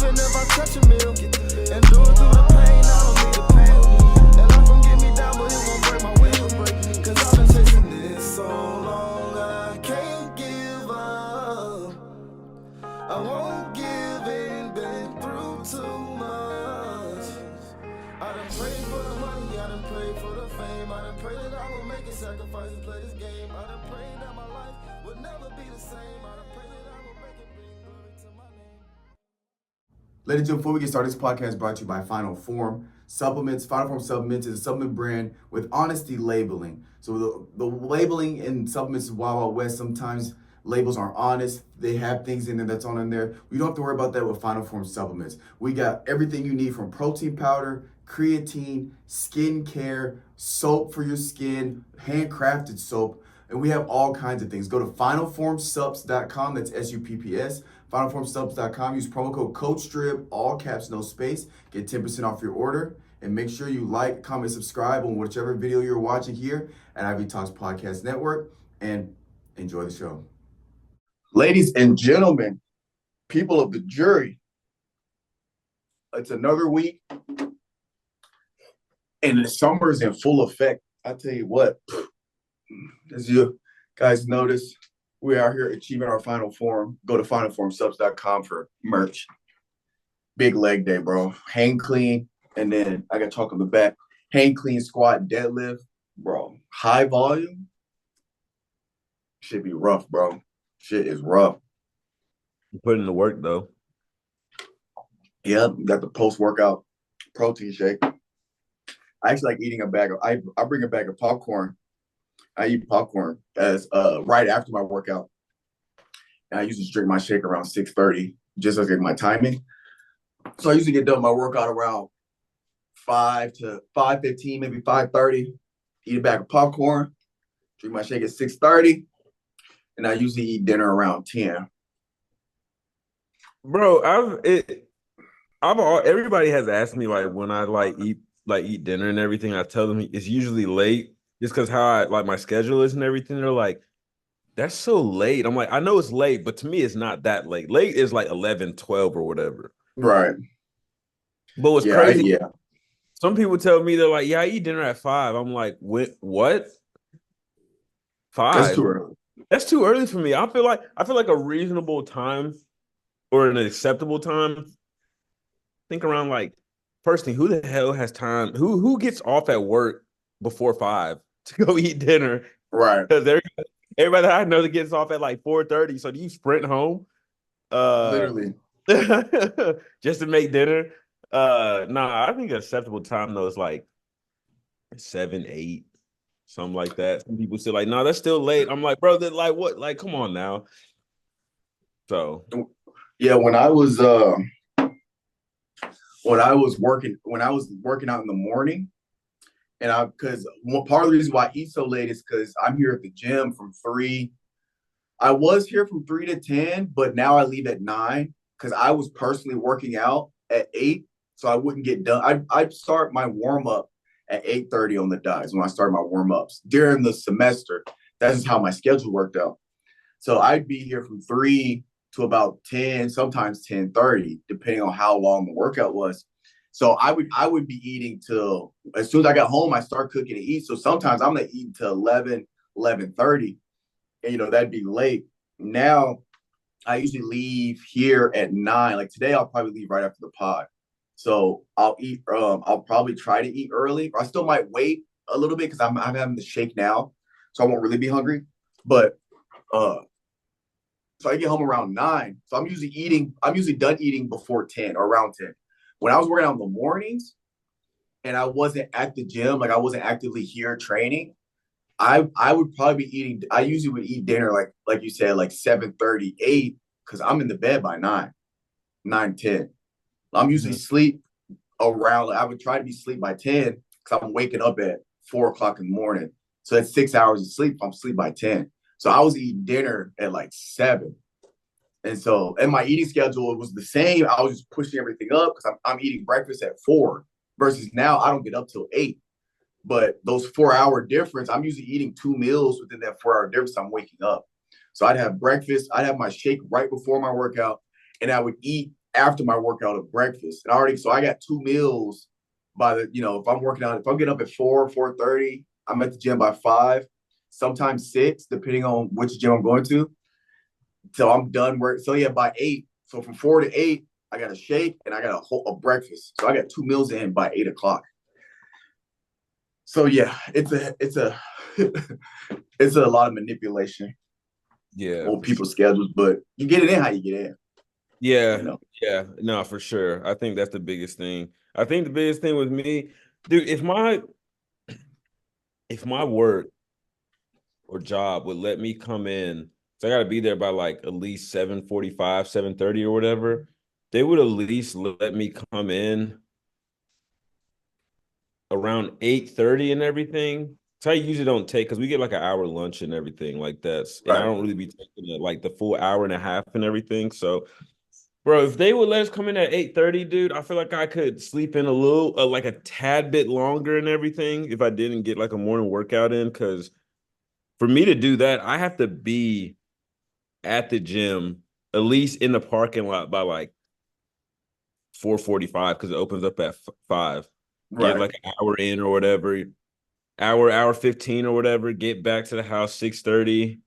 even if I touch a meal. And do it through the pain, I don't need the pain. And life won't get me down, but it won't break my will. Cause I've been chasing this so long, I can't give up. I won't give in, been through too much. I done prayed for the money, I done prayed for the fame. I done prayed that I will make a sacrifice and play this game. I done prayed that my life would never be the same. I done prayed that I will make it bring glory to my name. Ladies and gentlemen, before we get started, this podcast is brought to you by Final Form Supplements. Final Form Supplements is a supplement brand with honesty labeling. So the labeling in supplements is Wild Wild West. Sometimes labels aren't honest. They have things in there that's on in there. We don't have to worry about that with Final Form Supplements. We got everything you need from protein powder, creatine, skin care, soap for your skin, handcrafted soap, and we have all kinds of things. Go to finalformsubs.com, that's SUPPS, finalformsubs.com, use promo code COACHDRIB, all caps, no space, get 10% off your order, and make sure you like, comment, subscribe on whichever video you're watching here at Ivy Talks Podcast Network, and enjoy the show. Ladies and gentlemen, people of the jury, it's another week, and the summer is in full effect. I tell you what, as you guys notice, we are here achieving our final form. Go to finalformsubs.com for merch. Big leg day, bro. Hang clean, and then I got talk on the back. Hang clean, squat, deadlift, bro. High volume. Should be rough, bro. Shit is rough. You put in the work, though. Yeah, got the post-workout protein shake. I actually like eating a bag of, I bring a bag of popcorn. I eat popcorn as right after my workout. And I usually drink my shake around 6:30, just as I get my timing. So I usually get done my workout around 5 to 5:15, maybe 5:30. Eat a bag of popcorn, drink my shake at 6:30, and I usually eat dinner around 10. Bro, everybody has asked me like when I eat dinner and everything. I tell them it's usually late, just because how my schedule is and everything. They're like, "That's so late." I'm like, I know it's late, but to me, it's not that late. Late is like 11, 12 or whatever. Right. But what's crazy? Yeah. Some people tell me they're like, "Yeah, I eat dinner at 5." I'm like, "What? 5? That's too early. That's too early for me." I feel like a reasonable time or an acceptable time. Think around like, personally, who the hell has time? Who gets off at work before 5 to go eat dinner? Right. Because everybody that I know that gets off at like 4:30. So do you sprint home? Literally. Just to make dinner? Nah, I think acceptable time though is like 7, 8, something like that. Some people say like, "No, that's still late." I'm like, bro, like what? Like, come on now. So yeah, when I was working out in the morning, and because part of the reason why I eat so late is because I'm here at the gym from 3. I was here from 3 to 10, but now I leave at 9 because I was personally working out at 8, so I wouldn't get done. I'd start my warm up at 8:30 on the dot is when I started my warm ups during the semester. That's just how my schedule worked out. So I'd be here from 3 to about 10, sometimes 10:30, depending on how long the workout was. So I would be eating till as soon as I got home, I start cooking and eat. So sometimes I'm gonna eat till 11, 11:30, and that'd be late. Now I usually leave here at 9. Like today, I'll probably leave right after the pod. So I'll eat. I'll probably try to eat early. I still might wait a little bit because I'm having the shake now, so I won't really be hungry. But so I get home around 9. So I'm usually done eating before 10 or around 10. When I was working out in the mornings and I wasn't at the gym, like I wasn't actively here training, I would probably be eating. I usually would eat dinner like you said, like 7:30, 8, because I'm in the bed by 9, 10. I'm usually sleep around. I would try to be asleep by 10 because I'm waking up at 4 o'clock in the morning. So that's 6 hours of sleep. I'm asleep by 10. So I was eating dinner at like 7. And my eating schedule was the same. I was just pushing everything up because I'm eating breakfast at 4 versus now I don't get up till 8. But those 4-hour difference, I'm usually eating 2 meals within that 4-hour difference. I'm waking up. So I'd have breakfast. I'd have my shake right before my workout. And I would eat after my workout of breakfast. And so I got 2 meals by the, if I'm working out, if I'm getting up at 4:30, I'm at the gym by 5, sometimes 6, depending on which gym I'm going to. So I'm done work. So yeah, by 8. So from 4 to 8, I got a shake and I got a breakfast. So I got 2 meals in by 8 o'clock. So yeah, it's a it's a lot of manipulation on people's schedules, but you get it in how you get in. Yeah, yeah, no, for sure. I think that's the biggest thing. I think the biggest thing with me, dude, if my work or job would let me come in, so I got to be there by like at least 7:45, 7:30 or whatever, they would at least let me come in around 8:30 and everything. So I usually don't take, because we get like an hour lunch and everything like that. And I don't really be taking it like the full hour and a half and everything. So, bro, if they would let us come in at 8:30, dude, I feel like I could sleep in a little, like a tad bit longer and everything if I didn't get like a morning workout in. Because for me to do that, I have to be at the gym, at least in the parking lot by like 4:45, because it opens up at 5. Get like an hour in or whatever, hour 15 or whatever, get back to the house 6:30.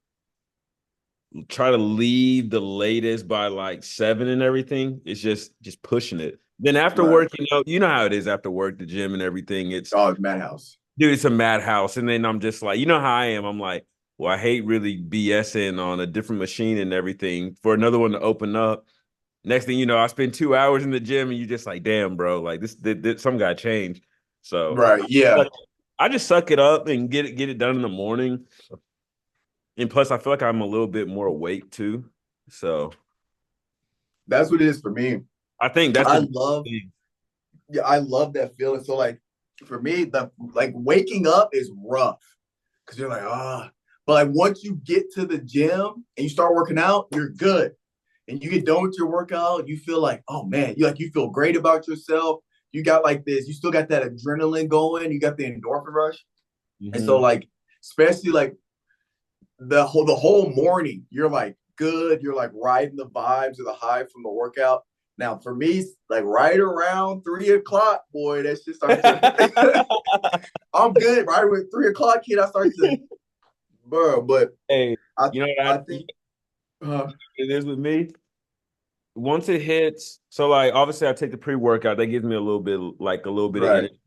Try to leave the latest by like 7 and everything. It's just pushing it. Then after work, you know how it is after work, the gym and everything. It's madhouse. Dude, it's a madhouse. And then I'm just like, you know how I am. I'm like, well, I hate really BSing on a different machine and everything for another one to open up. Next thing you know, I spend 2 hours in the gym and you just like, damn, bro, like this some got changed. So I just suck it up and get it done in the morning. And plus, I feel like I'm a little bit more awake too. So that's what it is for me. I think that's I love that feeling. So like for me, the like waking up is rough because you're like, but like once you get to the gym and you start working out, you're good. And you get done with your workout, you feel like, oh man, you feel great about yourself. You got like this, you still got that adrenaline going, you got the endorphin rush. Mm-hmm. And so like, especially like the whole morning, you're like good, you're like riding the vibes of the high from the workout. Now for me, like right around 3 o'clock, boy, that shit starts to I'm good. Right with 3 o'clock, kid, I start to bro, but hey, I think it is with me. Once it hits, so like obviously I take the pre-workout, that gives me a little bit of energy.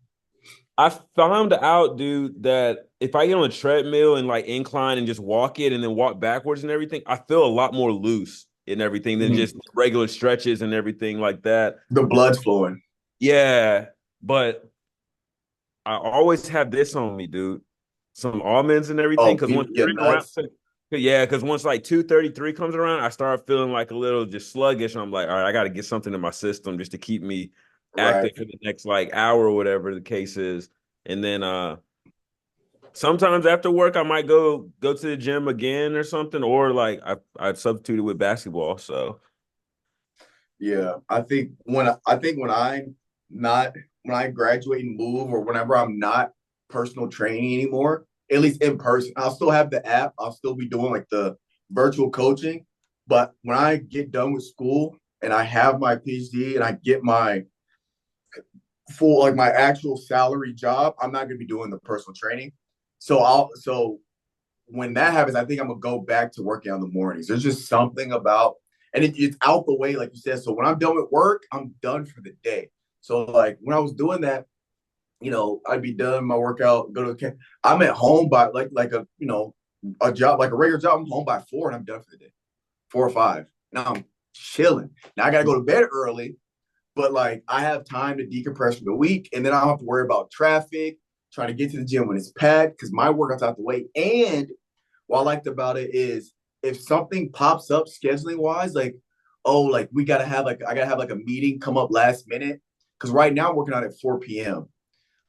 I found out, dude, that if I get on a treadmill and like incline and just walk it and then walk backwards and everything, I feel a lot more loose and everything than just regular stretches and everything like that. The blood's flowing. Yeah, but I always have this on me, dude. Some almonds and everything. Because once like 2:33 comes around, I start feeling like a little just sluggish. And I'm like, all right, I got to get something in my system just to keep me active for the next like hour or whatever the case is. And then sometimes after work, I might go to the gym again or something, or like I've substituted with basketball. So yeah, I think when I graduate and move, or whenever I'm not personal training anymore, at least in person, I'll still have the app. I'll still be doing like the virtual coaching. But when I get done with school and I have my PhD and I get my full, like my actual salary job, I'm not going to be doing the personal training. So when that happens, I think I'm going to go back to working on the mornings. There's just something about, and it's out the way, like you said. So when I'm done with work, I'm done for the day. So like when I was doing that, I'd be done my workout, go to the camp. I'm at home by like a job, like a regular job. I'm home by 4 and I'm done for the day, 4 or 5. Now I'm chilling. Now I got to go to bed early, but like I have time to decompress for the week, and then I don't have to worry about traffic, trying to get to the gym when it's packed because my workout's out the way. And what I liked about it is if something pops up scheduling wise, like, oh, like I gotta have like a meeting come up last minute, because right now I'm working out at 4 p.m.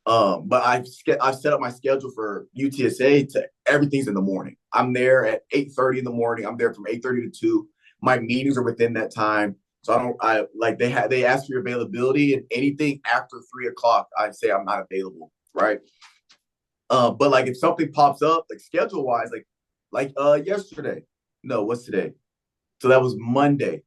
But I've set up my schedule for UTSA to everything's in the morning. I'm there at 8:30 in the morning. I'm there from 8:30 to 2. My meetings are within that time. So they ask for your availability, and anything after 3 o'clock, I'd say I'm not available. Right. But like if something pops up, like schedule wise, like yesterday, no, what's today? So that was Monday.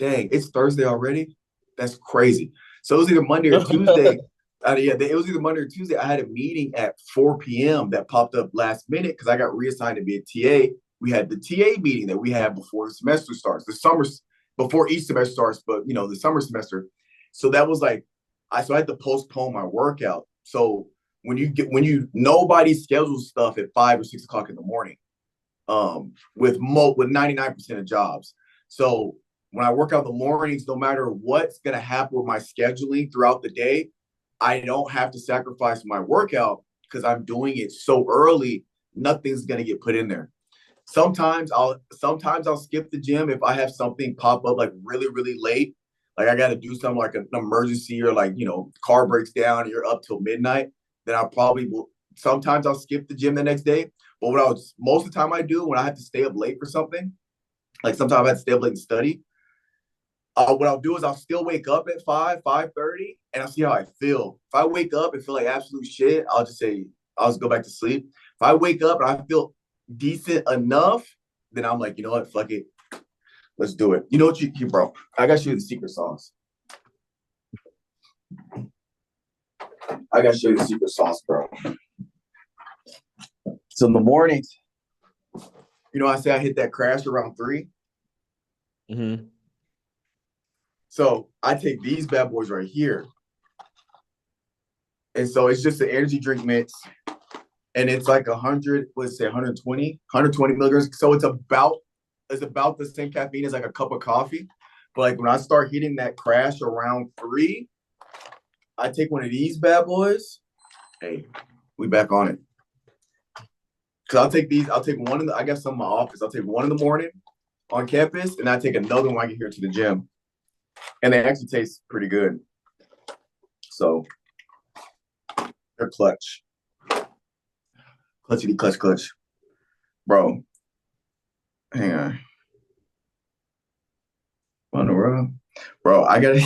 Dang, it's Thursday already. That's crazy. So it was either Monday or Tuesday. It was either Monday or Tuesday. I had a meeting at 4 p.m. that popped up last minute because I got reassigned to be a TA. We had the TA meeting that we had before the semester starts, before each semester starts, but the summer semester. So that was like, I had to postpone my workout. So nobody schedules stuff at 5 or 6 o'clock in the morning, with 99% of jobs. So when I work out in the mornings, no matter what's gonna happen with my scheduling throughout the day, I don't have to sacrifice my workout because I'm doing it so early. Nothing's gonna get put in there. Sometimes I'll skip the gym if I have something pop up like really, really late. Like I got to do something like an emergency, or like, car breaks down and you're up till midnight. Then I probably will. Sometimes I'll skip the gym the next day. But most of the time I do when I have to stay up late for something, like sometimes I have to stay up late and study. What I'll do is I'll still wake up at 5:30, and I'll see how I feel. If I wake up and feel like absolute shit, I'll just go back to sleep. If I wake up and I feel decent enough, then I'm like, you know what, fuck it, let's do it. You know what, bro? I got to show you the secret sauce. Bro. So in the mornings, I say I hit that crash around 3. Mm-hmm. So I take these bad boys right here. And so it's just an energy drink mix. And it's like 120 milligrams. So it's about the same caffeine as like a cup of coffee. But like when I start hitting that crash around 3, I take one of these bad boys. Hey, we back on it. Because I'll take one I got some in my office. I'll take one in the morning on campus, and I take another one when I get here to the gym. And they actually taste pretty good. So they're clutch. Clutchity clutch. Bro. Hang on. On the road. Bro, I gotta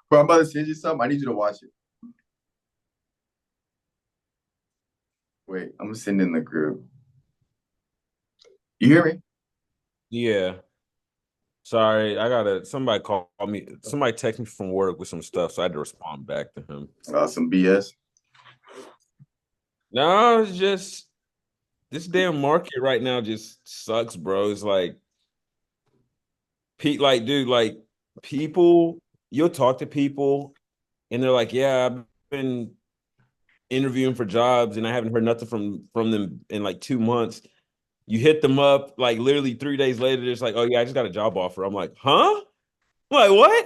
Bro, I'm about to send you something. I need you to watch it. Wait, I'm gonna send it in the group. You hear me? Yeah. Sorry, somebody called me. Somebody texted me from work with some stuff, so I had to respond back to him. Some BS. No, it's just this damn market right now just sucks, bro. It's like, dude, like people, you'll talk to people and they're like, yeah, I've been interviewing for jobs and I haven't heard nothing from them in like 2 months. You hit them up like literally 3 days later, they're just like, oh yeah, I just got a job offer. I'm like, huh? I'm like, what?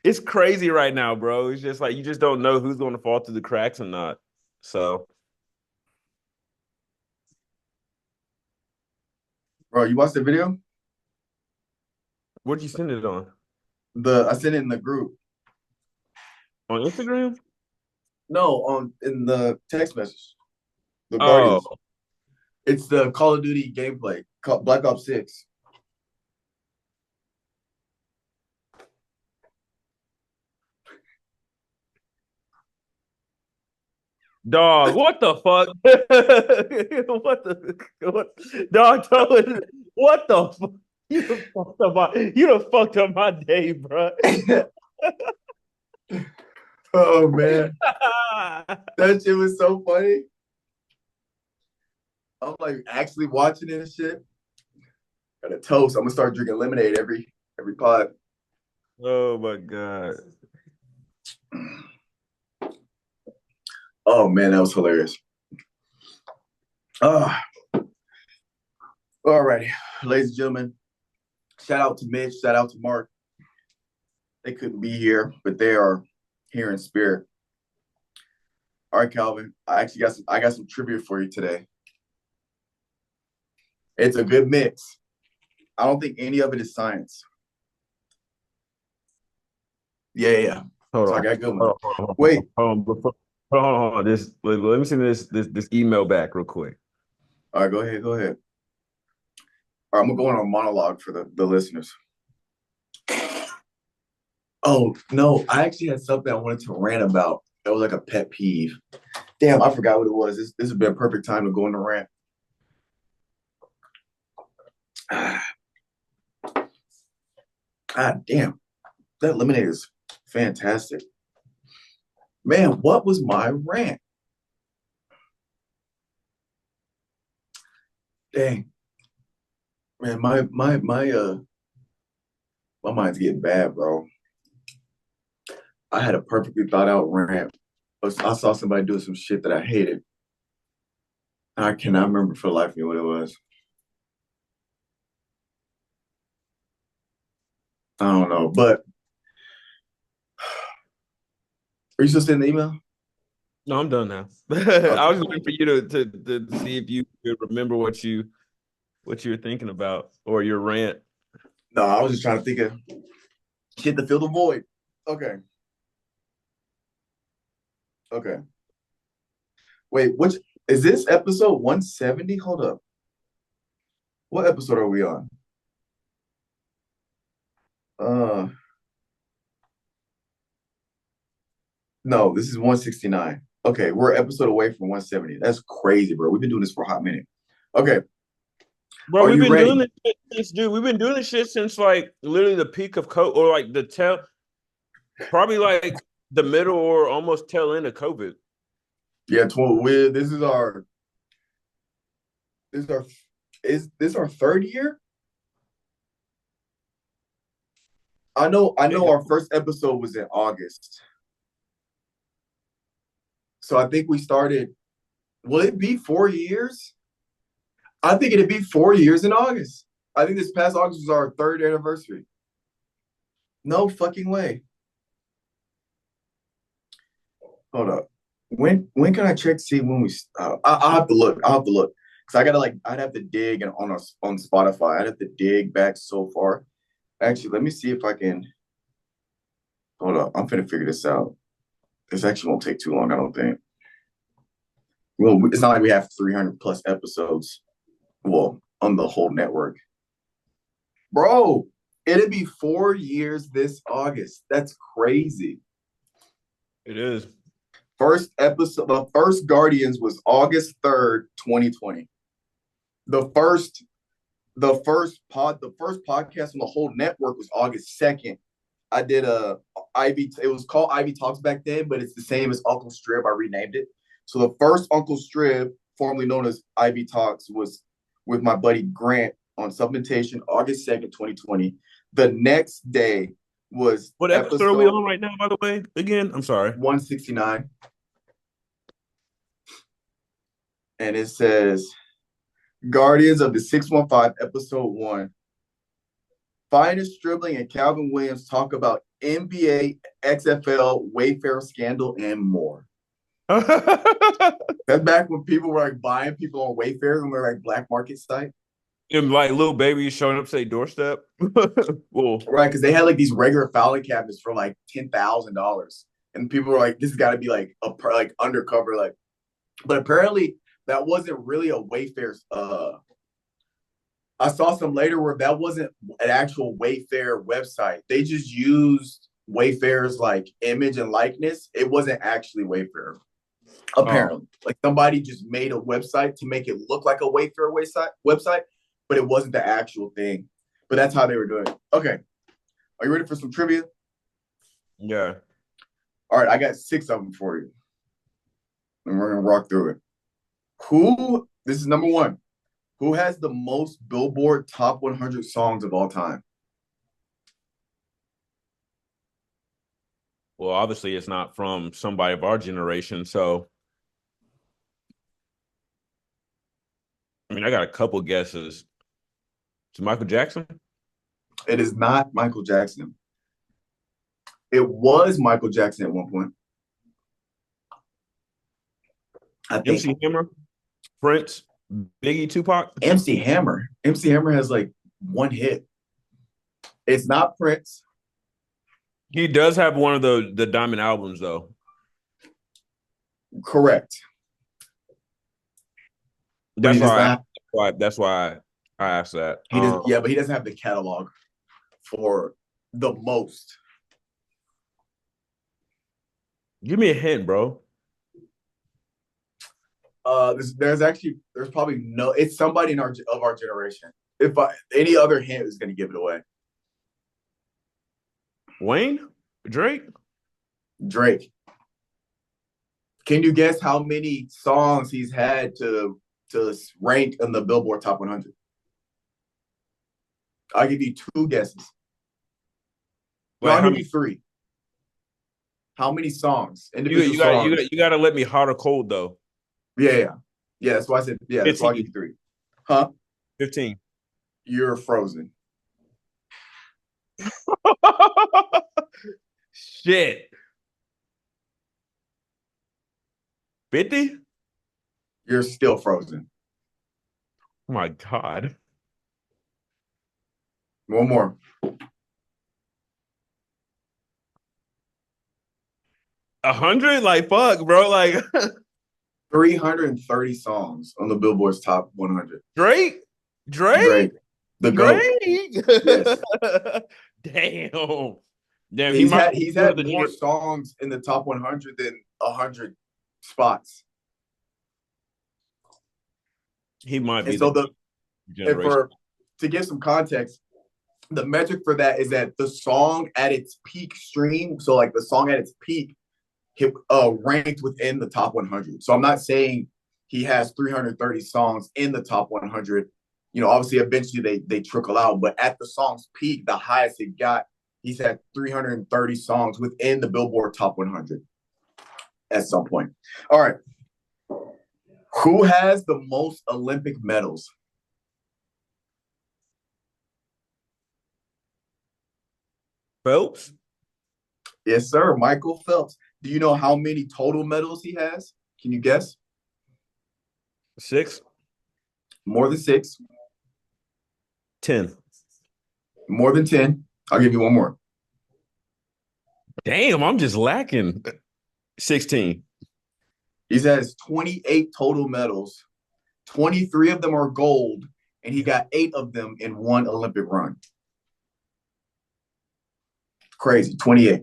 It's crazy right now, bro. It's just like you just don't know who's going to fall through the cracks or not. So, Bro, you watched the video? where'd you send it on? I sent it in the group. On Instagram? No, in the text message. The Oh, Guardians. It's the Call of Duty gameplay, Black Ops 6. dog, what the fuck? Dog, what the fuck? You done fucked up my day, bro. Oh man, that shit was so funny. I'm like actually watching it and shit. Got a toast. I'm gonna start drinking lemonade every pod. Oh my god. Oh man, that was hilarious. All right, ladies and gentlemen. Shout out to Mitch. Shout out to Mark. They couldn't be here, but they are here in spirit. All right, Calvin. I got some trivia for you today. It's a good mix. I don't think any of it is science. Yeah. Hold So on. I got a good one. Wait. Hold on. Let me send this email back real quick. All right, go ahead. All right, I'm gonna go on a monologue for the listeners. Oh no, I actually had something I wanted to rant about. That was like a pet peeve. Damn, I forgot what it was. This would be a perfect time to go on the rant. God damn, that lemonade is fantastic. Man, what was my rant? Dang. Man, my mind's getting bad, bro. I had a perfectly thought out rant. I saw somebody do some shit that I hated. I cannot remember for the life of me what it was. I don't know, but are you still sending the email? No, I'm done now. Okay. I was just waiting for you to see if you could remember what you were thinking about or your rant. No, I was just trying to think of shit to fill the void. Okay. Okay. Wait, which is this episode 170? Hold up. What episode are we on? Uh no, this is 169. Okay, we're an episode away from 170. That's crazy, bro. We've been doing this for a hot minute. Okay, Bro, are we've you been doing ready? this shit since, dude. We've been doing this shit since like literally the peak of COVID, or like probably like the middle or almost tail end of COVID. Yeah, this is our this is our is this our third year? I know our first episode was in August. So I think we started, will it be 4 years? I think it'd be 4 years in August. I think this past August was our third anniversary. No fucking way. Hold up. When can I check to see when we? I'll have to look. I'll have to look because I gotta like I'd have to dig and on Spotify. I'd have to dig back so far. Actually, let me see if I can. Hold up. I'm finna figure this out. This actually won't take too long. I don't think. Well, it's not like we have 300 plus episodes. Well, on the whole network, bro. It'd be 4 years this August. That's crazy. It is. First episode, the first Guardians was August 3rd, 2020. The first, the first podcast on the whole network was August 2nd. I did a Ivy. It was called Ivy Talks back then, but it's the same as Uncle Strib. I renamed it. So the first Uncle Strib, formerly known as Ivy Talks, was with my buddy Grant on Supplementation, August 2nd, 2020. The next day was What episode are we episode on right now, by the way? Again, I'm sorry. 169. And it says Guardians of the 615, episode 1. Finis, Stribling, and Calvin Williams talk about NBA, XFL, Wayfair scandal, and more. That's back when people were like buying people on Wayfair and were like black market site. And like little babies showing up to their doorstep. Well, Right, because they had like these regular filing cabinets for like $10,000. And people were like, this has got to be like like undercover, like, but apparently that wasn't really a Wayfair. I saw some later where that wasn't an actual Wayfair website. They just used Wayfair's like image and likeness. It wasn't actually Wayfair. Apparently, like somebody just made a website to make it look like a Wayfair website, but it wasn't the actual thing. But that's how they were doing it. Okay, are you ready for some trivia? yeah. All right, I got 6 of them for you, and we're gonna walk through it. Who? This is number 1. Who has the most Billboard Top 100 songs of all time? Well, obviously it's not from somebody of our generation. So, I mean, I got a couple guesses. Is it Michael Jackson? It is not Michael Jackson. It was Michael Jackson at one point. I think MC Hammer, Prince, Biggie, Tupac. MC Hammer. MC Hammer has like one hit. It's not Prince. He does have one of the Diamond albums, though. Correct. That's not. That's why I asked that. He does. Yeah, but he doesn't have the catalog for the most. Give me a hint, bro. There's probably no. It's somebody of our generation. If any other hint is going to give it away. Wayne? Drake? Drake. Can you guess how many songs he's had to rank in the Billboard Top 100? I'll give you two guesses. No, Like I'll how give many? you three. How many songs? You Individual got songs. you got to let me hot or cold though. Yeah. That's why I said, that's why I'll give 15. you three. Huh? 15. You're frozen. Shit. 50? You're still frozen. Oh my God. One more. 100? Like fuck, bro. Like 330 songs on the Billboard's Top 100. Drake? Drake? Drake. The GOAT. Drake? Yes. Damn. Damn, he He's might had be the more songs in the top 100 than 100 spots. He might be And so the generation. to give some context, the metric for that is that the song at its peak stream, so like the song at its peak, ranked within the top 100. So I'm not saying he has 330 songs in the top 100. Obviously, eventually they trickle out, but at the song's peak, the highest it got, he's had 330 songs within the Billboard Top 100 at some point. All right. Who has the most Olympic medals? Phelps? Yes, sir. Michael Phelps. Do you know how many total medals he has? Can you guess? 6? More than 6. 10. More than 10. I'll give you one more. Damn, I'm just lacking. 16. He has 28 total medals. 23 of them are gold, and he got 8 of them in one Olympic run. Crazy, 28.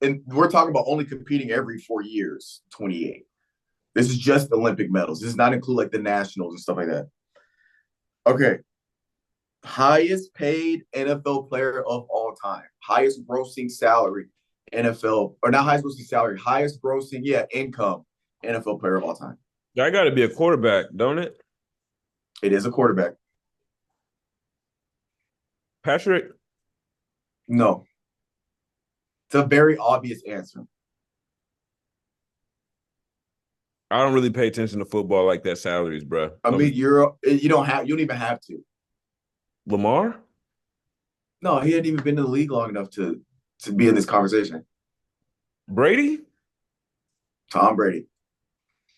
And we're talking about only competing every 4 years, 28. This is just Olympic medals. This does not include like the nationals and stuff like that. Okay. Highest paid NFL player of all time. Highest grossing salary NFL, or not highest grossing salary, highest grossing, income NFL player of all time. That got to be a quarterback, don't it? It is a quarterback. Patrick? No. It's a very obvious answer. I don't really pay attention to football like that. Salaries, bro. I mean, you don't even have to. Lamar? No, he hadn't even been in the league long enough to be in this conversation. Brady? Tom Brady.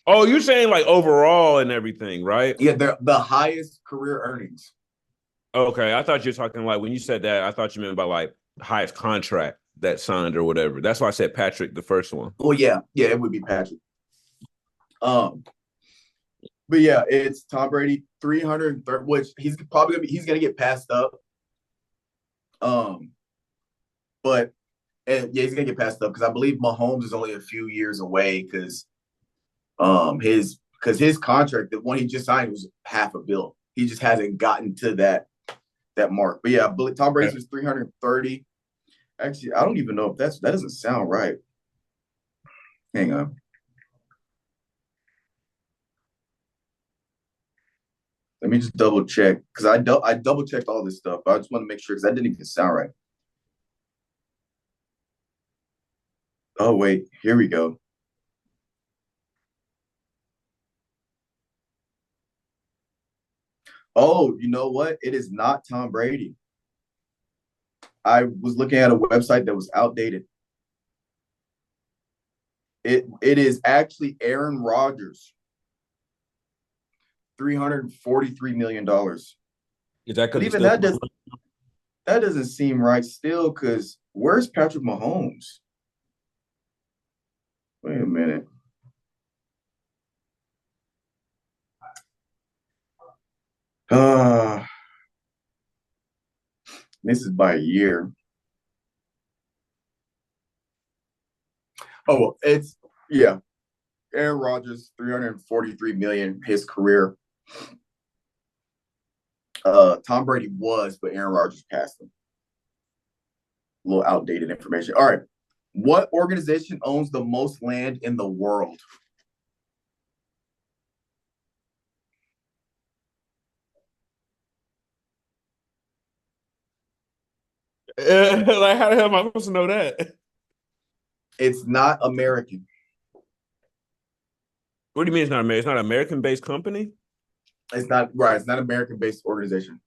Oh, you're saying like overall and everything, right? Yeah, they're the highest career earnings. Okay, I thought you were talking like when you said that, I thought you meant by like highest contract that signed or whatever. That's why I said Patrick, the first one. Well, yeah, it would be Patrick. But yeah, it's Tom Brady, 330, which he's gonna get passed up. But he's gonna get passed up because I believe Mahomes is only a few years away because his contract, the one he just signed, was $500 million. He just hasn't gotten to that mark. But yeah, Tom Brady was 330. Actually, I don't even know if that doesn't sound right. Hang on. Let me just double check because I double checked all this stuff. I just want to make sure because that didn't even sound right. Oh wait, here we go. Oh, you know what? It is not Tom Brady. I was looking at a website that was outdated. It is actually Aaron Rodgers. $343 million. Is that because even that doesn't seem right still, because where's Patrick Mahomes? Wait a minute. This is by a year. Oh, it's Aaron Rodgers, $343 million his career. Tom Brady was, but Aaron Rodgers passed him. little outdated information. All right. What organization owns the most land in the world? Like, how the hell am I supposed to know that? It's not American. What do you mean it's not American? It's not an American-based company It's not right. It's not an American-based organization.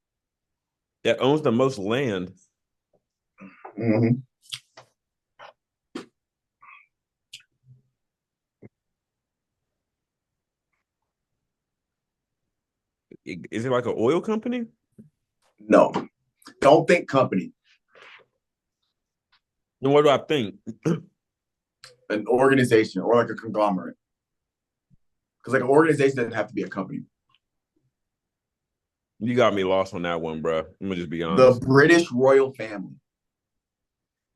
that owns the most land. Mm-hmm. Is it like an oil company? No, don't think company. Then what do I think? An organization or like a conglomerate. Because like an organization doesn't have to be a company. You got me lost on that one, bro. I'm gonna just be The honest. British royal family.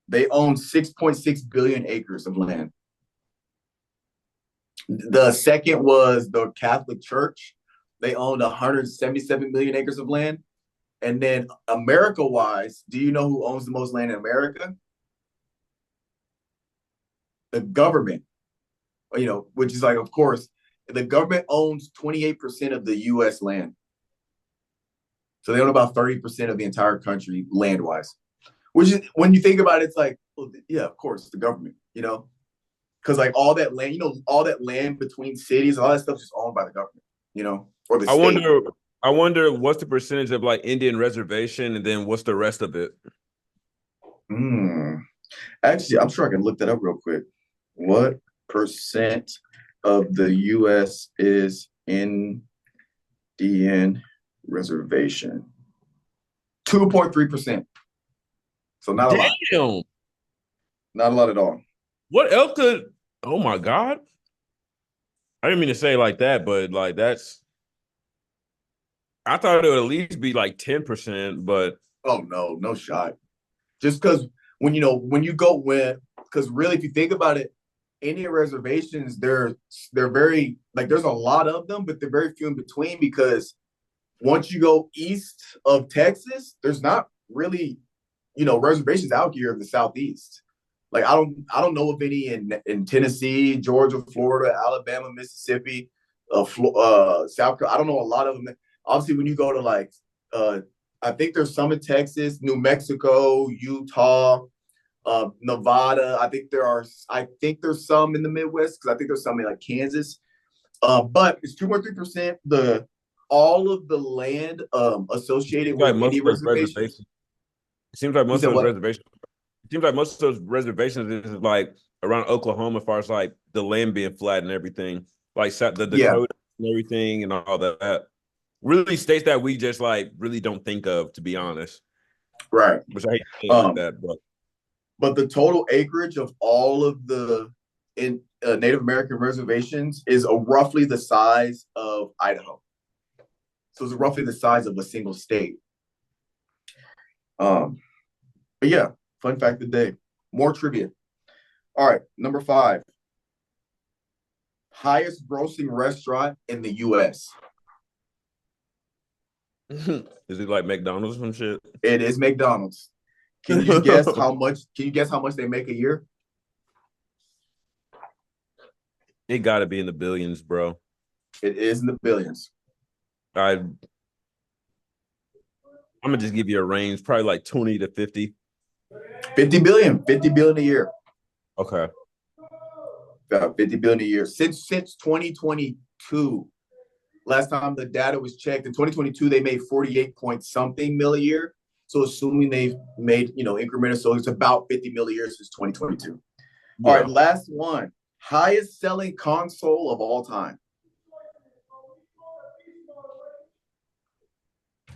They own 6.6 billion acres of land. The second was the Catholic Church. They owned 177 million acres of land. And then America-wise, do you know who owns the most land in America? The government. You know, which is like, of course, the government owns 28% of the U.S. land. So they own about 30% of the entire country land-wise. Which is, when you think about it, it's like, well, yeah, of course, the government, you know? Because like all that land, you know, all that land between cities, all that stuff is owned by the government, you know, or the I state. wonder what's the percentage of like Indian reservation, and then what's the rest of it? Actually, I'm sure I can look that up real quick. What percent of the U.S. is Indian reservation? 2.3%. So not a lot. Damn. Not a lot at all. What else could? Oh my God. I didn't mean to say it like that, but like that's. I thought it would at least be like 10%, but Oh no, no shot. Just because when you go with, because really, if you think about it, Indian reservations, they're very like there's a lot of them, but they're very few in between because once you go east of Texas, there's not really, reservations out here in the southeast. Like I don't know of any in Tennessee, Georgia, Florida, Alabama, Mississippi, South Carolina. I don't know a lot of them. Obviously, when you go to like, I think there's some in Texas, New Mexico, Utah, Nevada. I think there's some in the Midwest because I think there's some in like Kansas. But it's 2.3%. All of the land associated like with most any of those reservations. reservations. It seems like You most said of those what? reservations. It seems like most of those reservations is like around Oklahoma, as far as like the land being flat and everything, like the Yeah, Dakota and everything and all that. Really states that we just like really don't think of, to be honest. right. Which I hate to say it like Um, that, but the total acreage of all of the Native American reservations is roughly the size of Idaho. So it's roughly the size of a single state. But yeah, fun fact of the day. More trivia. All right, number 5. Highest grossing restaurant in the U.S. is it like McDonald's or some shit? It is McDonald's. Can you guess how much? Can you guess how much they make a year? It got to be in the billions, bro. It is in the billions. I'm gonna just give you a range, probably like 20 to 50. 50 billion. 50 billion a year. Okay. 50 billion a year. Since 2022. Last time the data was checked, in 2022, they made 48 point something mil a year. So assuming they've made, incremental, so it's about 50 mil a year since 2022. Yeah. All right, last one. Highest selling console of all time.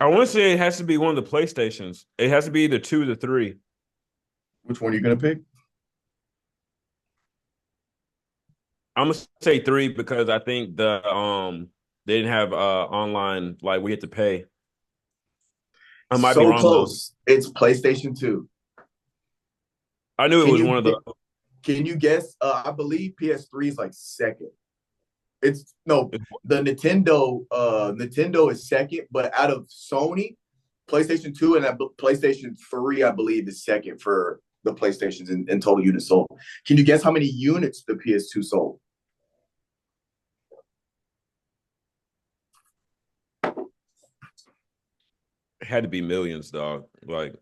I want to say it has to be one of the PlayStations. It has to be either 2 to 3. Which one are you going to pick? I'm gonna say 3 because I think they didn't have online, like we had to pay. I might be So wrong close. It's PlayStation 2. I knew it was one of the. Can you guess? I believe PS3 is like second. It's no, the Nintendo is second, but out of Sony, PlayStation 2 and PlayStation 3, I believe, is second for the PlayStations in total units sold. Can you guess how many units the PS2 sold? It had to be millions, dog. Like,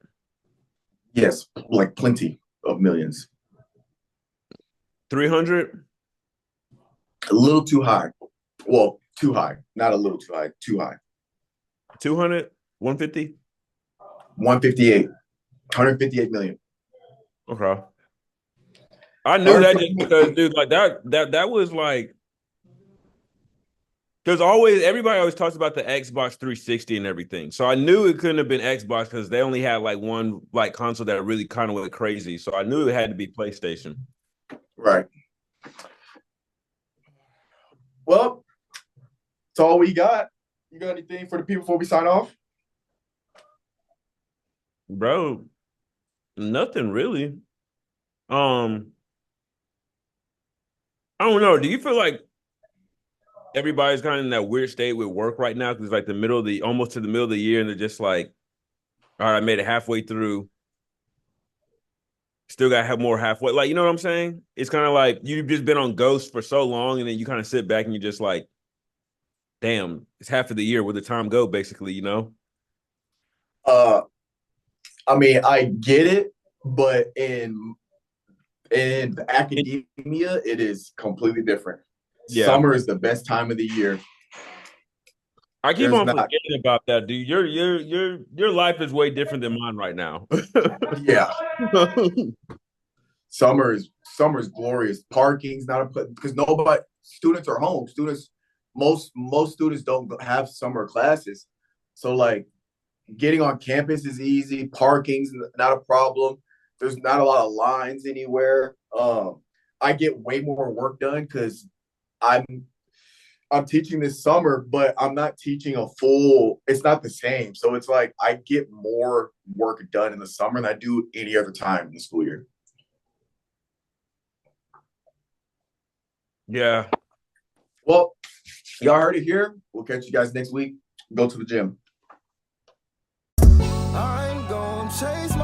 Yes, like plenty of millions. 300? A little too high. Well, too high. Not a little too high. Too high. 200? 150? 158. 158 million. Okay. I knew that just because, dude, like that was like, because everybody always talks about the Xbox 360 and everything. So I knew it couldn't have been Xbox because they only had like one like console that really kind of went crazy. So I knew it had to be PlayStation. Right. Well, that's all we got. You got anything for the people before we sign off? Bro, nothing really. I don't know. Do you feel like everybody's kind of in that weird state with work right now? Because like almost to the middle of the year, and they're just like, all right, I made it halfway through. Still got to have more halfway. Like, you know what I'm saying? It's kind of like you've just been on Ghost for so long, and then you kind of sit back and you're just like, damn, it's half of the year. Where the time go, basically, you know? I mean, I get it, but in academia, it is completely different. Yeah. Summer is the best time of the year. I keep on forgetting about that, dude. Your life is way different than mine right now. Yeah. Summer is glorious. Parking's not because students are home. Most students don't have summer classes. So like getting on campus is easy. Parking's not a problem. There's not a lot of lines anywhere. I get way more work done because I'm teaching this summer, but I'm not teaching a full, it's not the same. So it's like I get more work done in the summer than I do any other time in the school year. Yeah. Well, y'all heard it here. We'll catch you guys next week. Go to the gym. I'm gonna chase